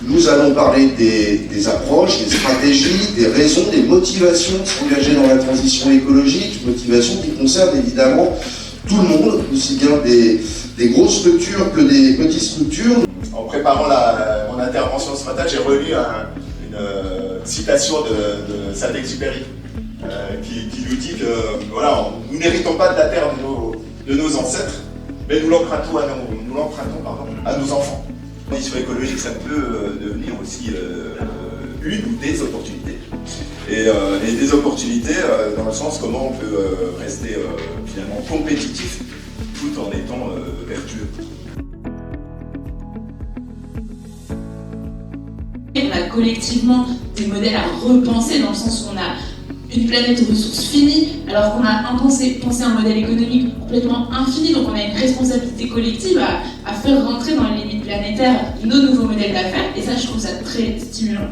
Nous allons parler des approches, des stratégies, des raisons, des motivations de s'engager dans la transition écologique, motivations qui concernent évidemment tout le monde, aussi bien des grosses structures que des petites structures. En préparant mon intervention ce matin, j'ai relu une citation de Saint-Exupéry qui nous dit que voilà, nous n'héritons pas de la terre de nos ancêtres, mais nous l'empruntons à nos enfants. La transition écologique, ça peut devenir aussi une ou des opportunités. Et des opportunités dans le sens comment on peut rester finalement compétitif tout en étant vertueux. On a collectivement des modèles à repenser dans le sens où on a une planète aux ressources finies, alors qu'on a pensé un modèle économique complètement infini, donc on a une responsabilité collective à faire rentrer dans les limites planétaires nos nouveaux modèles d'affaires, et ça je trouve ça très stimulant.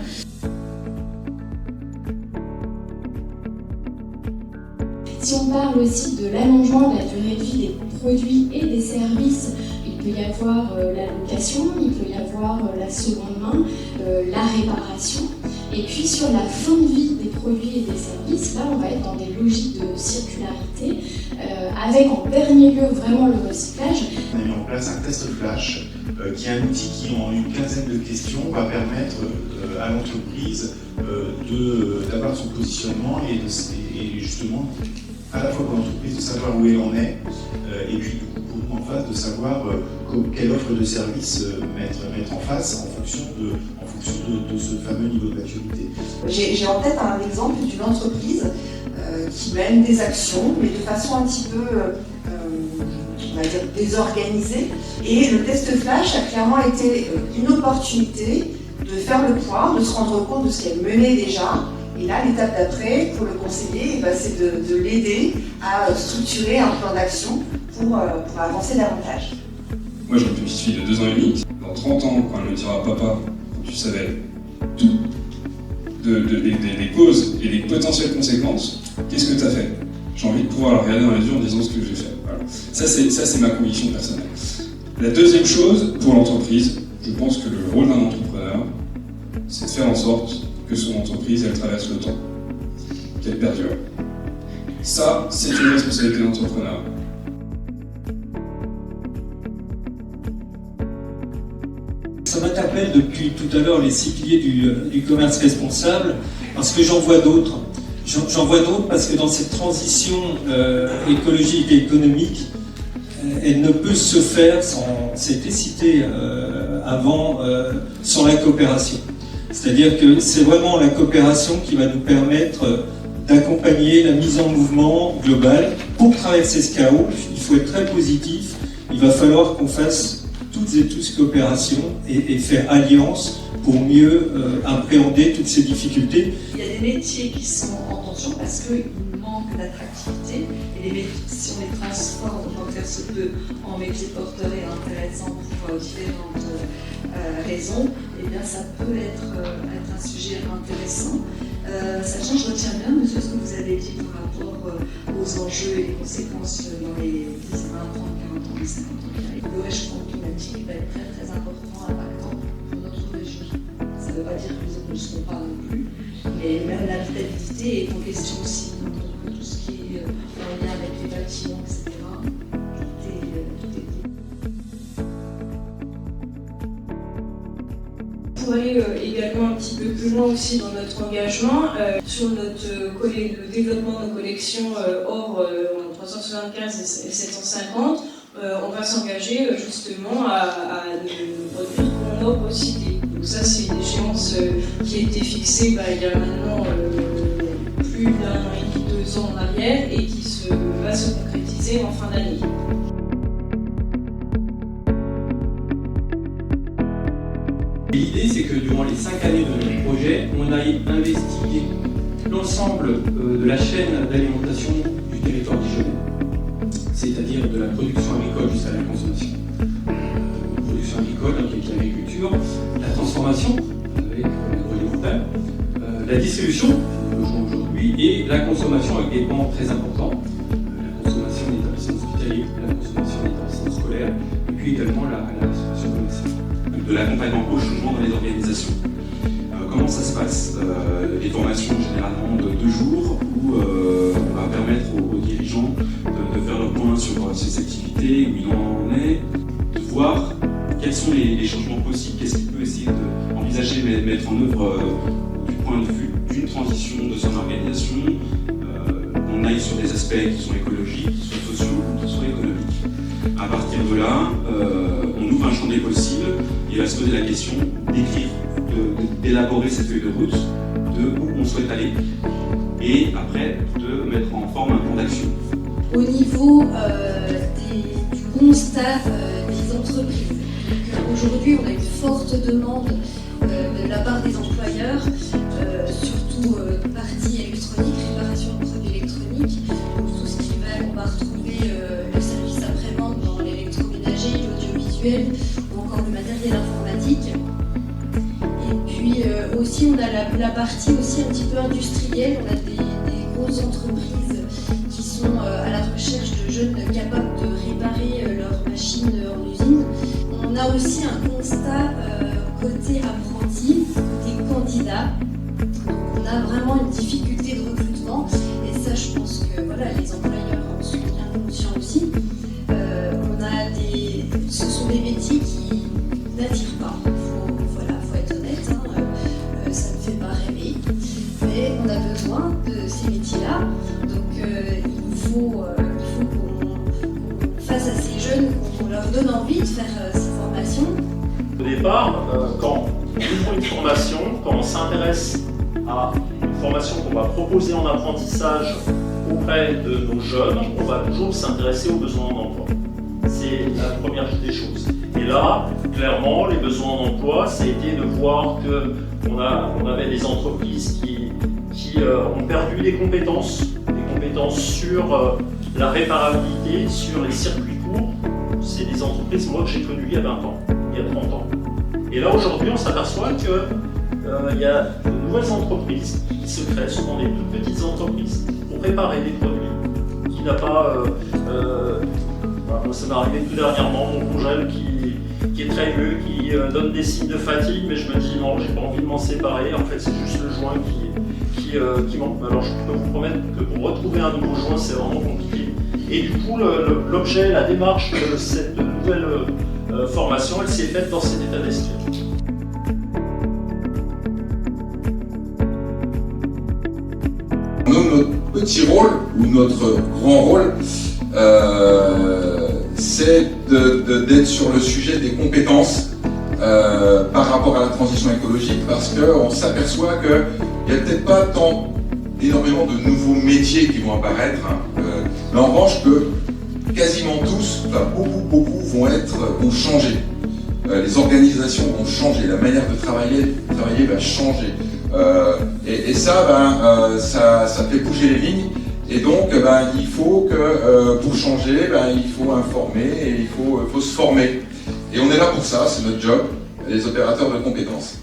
Si on parle aussi de l'allongement de la durée de vie des produits et des services, il peut y avoir la location, il peut y avoir la seconde main, la réparation. Et puis sur la fin de vie des produits et des services, là on va être dans des logiques de circularité, avec en dernier lieu vraiment le recyclage. On a mis en place un test flash, qui est un outil qui en une quinzaine de questions va permettre à l'entreprise d'avoir son positionnement et justement à la fois pour l'entreprise de savoir où elle en est, et puis pour nous en face de savoir quelle offre de service mettre en face en fonction de ce fameux niveau de maturité. J'ai en tête un exemple d'une entreprise qui mène des actions, mais de façon un petit peu, on va dire, désorganisée. Et le test flash a clairement été une opportunité de faire le point, de se rendre compte de ce qu'elle menait déjà. Et là, l'étape d'après, pour le conseiller, c'est de l'aider à structurer un plan d'action pour avancer davantage. Moi, j'ai une petite fille de 2 ans et demi. Dans 30 ans, quand elle me dira « Papa, tu savais tout des causes et des potentielles conséquences, qu'est-ce que tu as fait ?» J'ai envie de pouvoir la regarder dans les yeux en disant ce que j'ai fait. Voilà. Ça, c'est ma conviction personnelle. La deuxième chose, pour l'entreprise, je pense que le rôle d'un entrepreneur, c'est de faire en sorte que son entreprise, elle traverse le temps, qu'elle perdure. Ça, c'est une responsabilité d'entrepreneur. Ça m'interpelle depuis tout à l'heure les 6 piliers du commerce responsable, parce que j'en vois d'autres. J'en vois d'autres parce que dans cette transition écologique et économique, elle ne peut se faire sans, c'était cité avant, sans la coopération. C'est-à-dire que c'est vraiment la coopération qui va nous permettre d'accompagner la mise en mouvement globale. Pour traverser ce chaos, il faut être très positif, il va falloir qu'on fasse toutes et tous coopération et faire alliance pour mieux appréhender toutes ces difficultés. Il y a des métiers qui sont en tension parce qu'ils manquent d'attractivité et les métiers, si on les transforme autant que faire se peut en métiers porteurs et intéressants pour différentes raisons, eh bien ça peut être un sujet intéressant. Sachant, je retiens bien, monsieur, ce que vous avez dit par rapport aux enjeux et les conséquences dans les 10, 20, 30, 40 ans, 50 ans. Le réchauffement climatique va être très très important, impactant pour notre région. Ça ne veut pas dire que les autres ne le seront pas non plus, mais même l'habitabilité est en question aussi. Donc tout ce qui est en lien avec les bâtiments, etc. Tout est lié. Pour aller également un petit peu plus loin aussi dans notre engagement, sur le développement de nos collections hors 375 et 750, on va s'engager justement à ne produire qu'on offre aussi des. Donc ça c'est une échéance qui a été fixée il y a maintenant plus d'1 an et demi, 2 ans en arrière et qui va se concrétiser en fin d'année. L'idée, c'est que durant les 5 années de notre projet, on aille investiguer l'ensemble de la chaîne d'alimentation du territoire dijonnais, c'est-à-dire de la production agricole jusqu'à la consommation. Production agricole, avec l'agriculture, la transformation, avec l'agroalimentaire, la distribution, aujourd'hui, et la consommation avec des pans très importants, la consommation d'établissements hospitaliers, la consommation d'établissements scolaires, et puis également la restauration commerciale. de l'accompagnement au changement dans les organisations. Comment ça se passe? Les formations généralement de 2 jours où on va permettre aux dirigeants de faire le point sur ces activités, où il en est, de voir quels sont les changements possibles, qu'est-ce qu'il peut essayer d'envisager, mettre en œuvre du point de vue d'une transition de son organisation. On aille sur des aspects qui sont écologiques, qui sont sociaux ou qui sont économiques. À partir de là, on ouvre un champ des possibles et va se poser la question d'écrire, d'élaborer cette feuille de route, de où on souhaite aller, et après de mettre en forme un plan d'action. Au niveau du constat des entreprises, aujourd'hui on a une forte demande de la part des employeurs, surtout partie électronique, réparation de produits électroniques, donc tout ce qui va, on va retrouver le service après-vente dans l'électroménager, l'audiovisuel ou encore le matériel informatique. Aussi, on a la partie aussi un petit peu industrielle. On a des grosses entreprises qui sont à la recherche de jeunes capables de réparer leurs machines en usine. On a aussi un constat côté apprenti, côté candidat. On a vraiment une difficulté de recrutement et ça, je pense que voilà, les employeurs en sont bien conscients aussi. Ce sont des métiers qui n'attirent pas. Faut être honnête. Ça ne fait pas rêver, mais on a besoin de ces métiers-là, donc il faut qu'on fasse à ces jeunes, qu'on leur donne envie de faire ces formations. Au départ, quand on ouvre une formation, quand on s'intéresse à une formation qu'on va proposer en apprentissage auprès de nos jeunes, on va toujours s'intéresser aux besoins d'emploi. C'est la première des choses. Et là, clairement, les besoins d'emploi, c'était de voir qu'on avait des entreprises qui ont perdu des compétences sur la réparabilité, sur les circuits courts. C'est des entreprises, moi, que j'ai connues il y a 20 ans, il y a 30 ans. Et là, aujourd'hui, on s'aperçoit qu'il y a de nouvelles entreprises qui se créent, souvent des toutes petites entreprises, pour réparer des produits qui n'a pas... ça m'est arrivé tout dernièrement, mon congèle qui est très vieux, qui donne des signes de fatigue, mais je me dis non, j'ai pas envie de m'en séparer. En fait, c'est juste le joint qui manque. Alors, je peux vous promettre que pour retrouver un nouveau joint, c'est vraiment compliqué. Et du coup, l'objet, la démarche de cette nouvelle formation, elle s'est faite dans cet état d'esprit. Notre petit rôle, ou notre grand rôle, c'est d'être sur le sujet des compétences par rapport à la transition écologique, parce qu'on s'aperçoit qu'il n'y a peut-être pas énormément de nouveaux métiers qui vont apparaître, mais en revanche que quasiment tous, enfin beaucoup vont changer. Les organisations vont changer, la manière de travailler va changer. Et ça, ça fait bouger les lignes. Et donc, il faut que, pour changer, il faut informer et il faut se former. Et on est là pour ça, c'est notre job, les opérateurs de compétences.